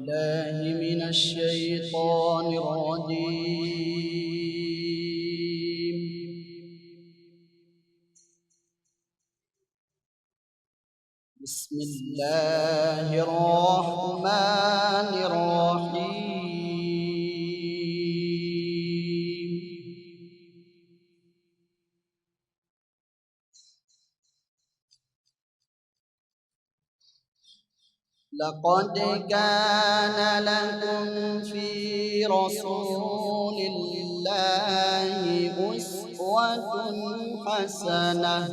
بالله من الشيطان الرجيم. بسم الله الرحمن الرحيم. لقد كان لكم في رسول الله أسوة حسنة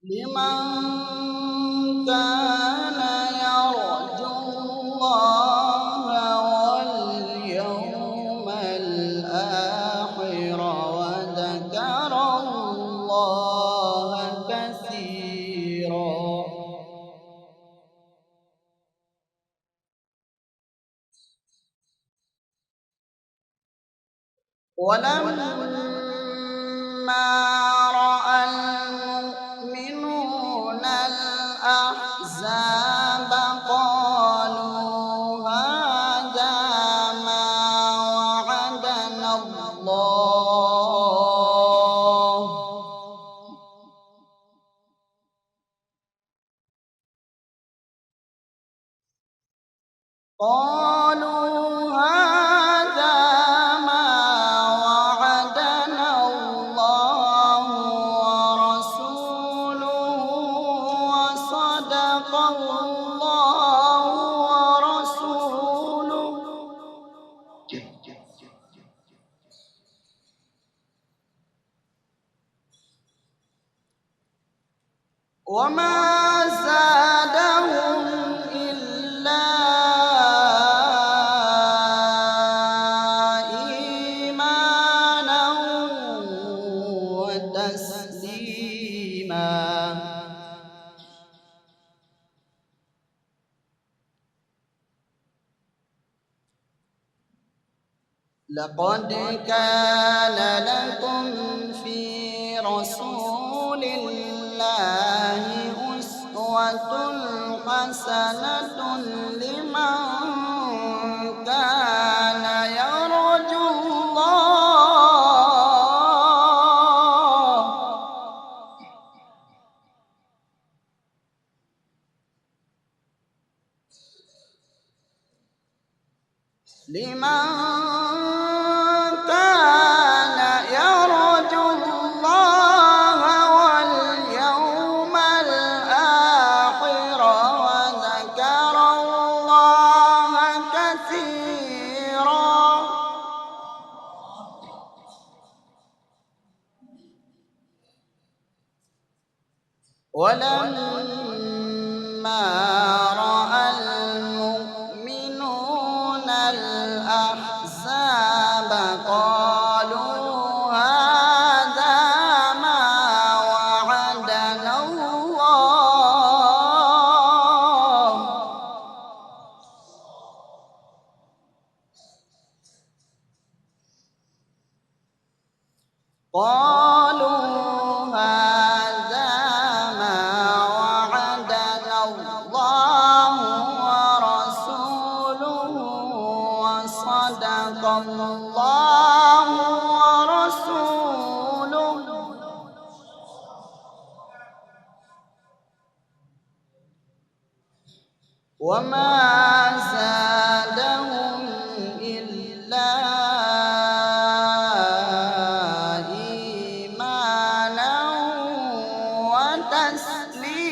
لمن كان يرجو الله واليوم الآخر وذكر الله كثيرا. ولما رأى المؤمنون الأحزاب قالوا هذا ما وعدنا الله ورسوله وصدق الله ورسوله. وما زادهم إلا إيمانا وتسليما. لقد كان لكم في رسول الله أسوة حسنة لمن كان يرجو الله واليوم الآخر وذكر الله كثيرا. ولما رأى المؤمنون الأحزاب قالوا هذا ما وعدنا الله ورسوله وصدق الله ورسوله. وما زادهم إلا إيمانا وتسليما.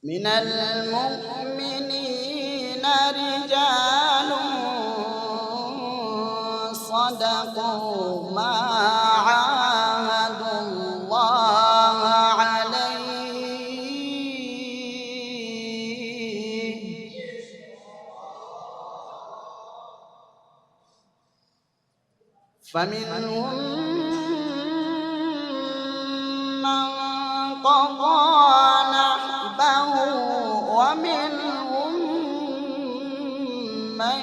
من المؤمنين رجال صدقوا ما عاهدوا الله عليه فمنهم من قضى نحبه ومنهم من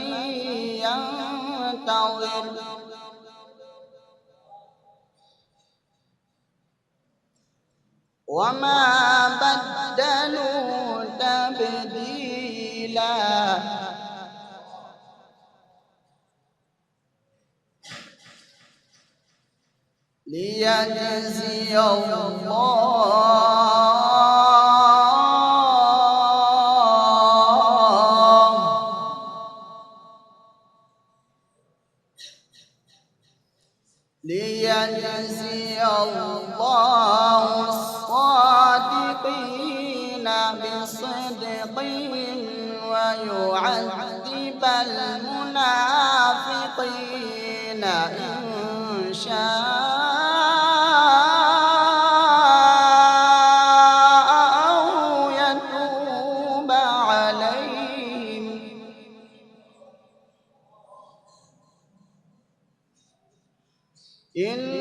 ينتظر وما بدلوا تبديلا ليجزي الله الصادقين بصدقهم ويعذب المنافقين إن شاء أو يتوب عليهم إن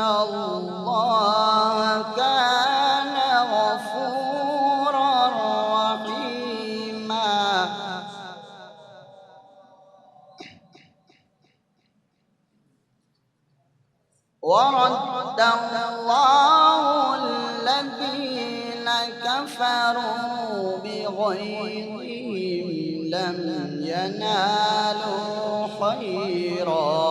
الله كان غفورا رحيما ورد الله الذين كفروا بغيظهم لم ينالوا خيرا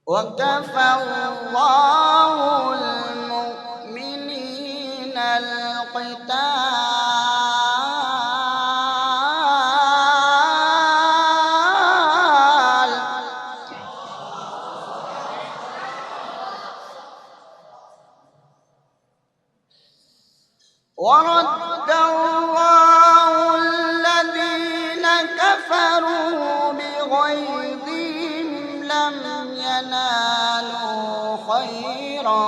وكفى الله المؤمنين القتال ورد الله الذين كفروا بغيظهم لم ينالوا خيرا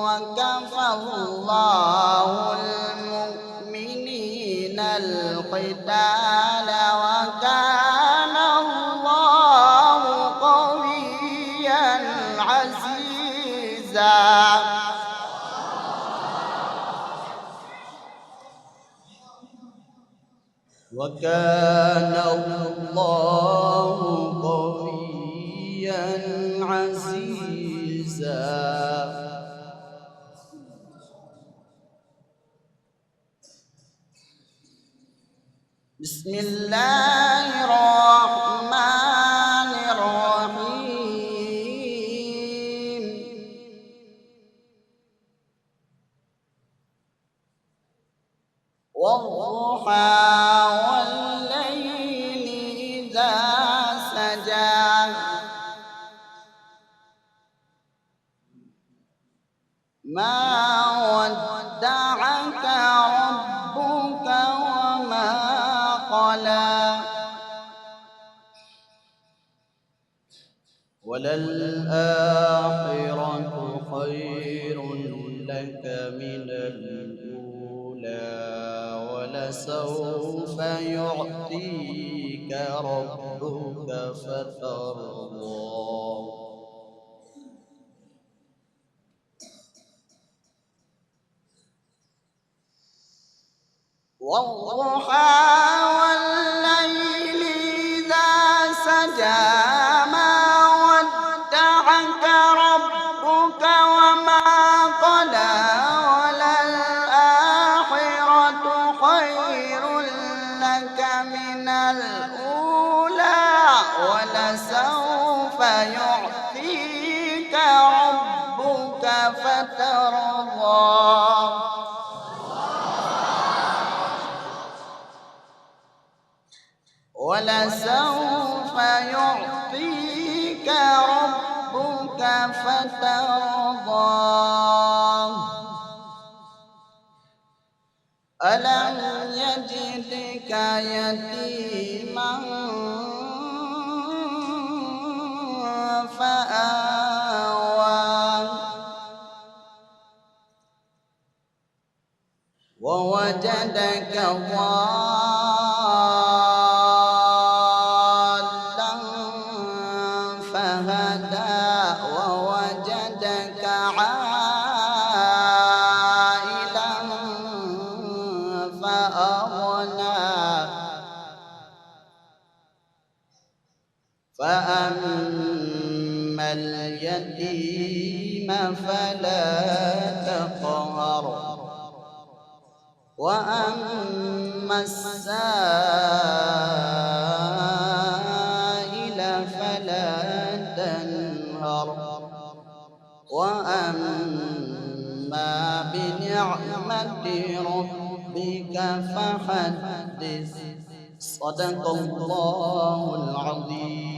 وكفى الله المؤمنين القتال وكان الله قويا عزيزا وكان الله قويا عزيزا بسم الله الرحمن الرحيم والضحى والليل إذا سجى ما ودعك ربك وما قلى وللآخرة خير لك من الأولى ولسوف يعطيك ربك فترضى والضحى والليل إذا سجى ما ودعك ربك وما قلى وللآخرة خير لك من الأولى ولسوف يعطيك ربك فترضى ولسوف يعطيك ربك فترضى ألم يجدك يتيما فآوى ووجدك ضالا فهدى ووجدك عائلا فأغنى فأما اليتيم فلا تقهر وأما السائل فلا تنهر وأما بنعمة ربك فحدث صدق الله العظيم.